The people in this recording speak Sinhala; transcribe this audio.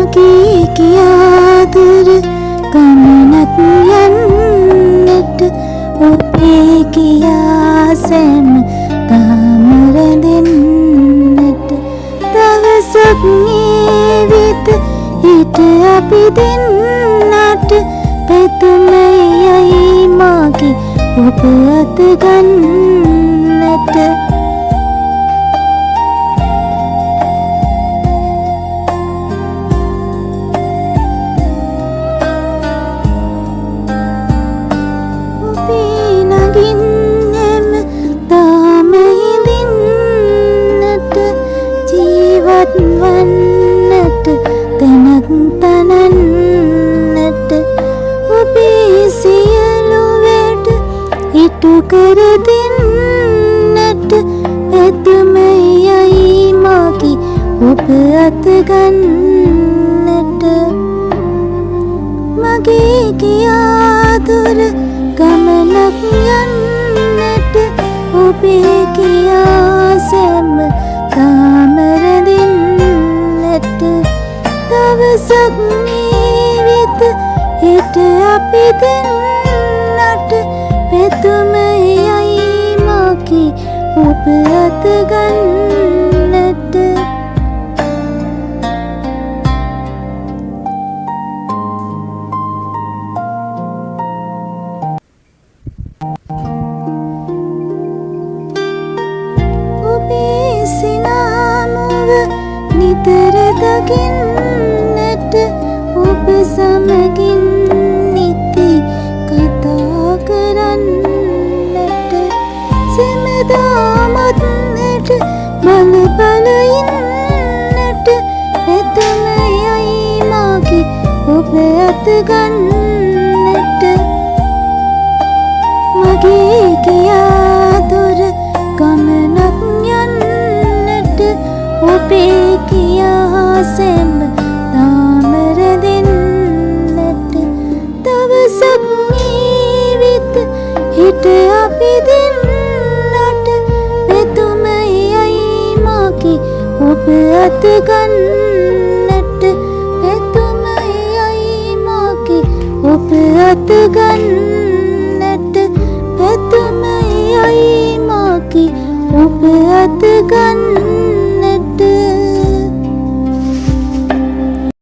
මගේ කියා දුර ගමනක් යන්නට ඔබේ කියා සැම තාම රැඳෙන්නට දවසක් ඒ වෙත හිට අපි දෙන්නට පැතුමයි මාගේ ඔබ අත ගන්නට වන්නට තැනක් තනන්නට ඔබේ සියලු වැඩ ඉටු කර දෙන්නට ඇතුමයි මාගේ ඔබ අත ගන්නට මගේ කියා දුර ගමනක් යන්නට ඔබේ කියා සැම තාම රැඳෙන්නට දවසක් මේ වෙත හිට අපි දෙන්නට පැතුමයි මාගේ ඔබ අත ගන්නට ඔබේ සිනාමුව නිතර දකින්නට ඔබ සමගින් නිති කතා කරන්නට සැමදාමත් නැට බල බල ඉන්නට එතමයි මාගේ ඔබ අත ගන්නට මගේ කියා දුර ගමනක් යන්නට ඔබේ කියා සැම තාම රැඳෙන්නට දවසක් මේ වෙත හිට අපි දෙන්නට පැතුමයි මාගේ ඔබ අත ගන්නට පැතුමයි මාගේ ඔබ අත ගන්නට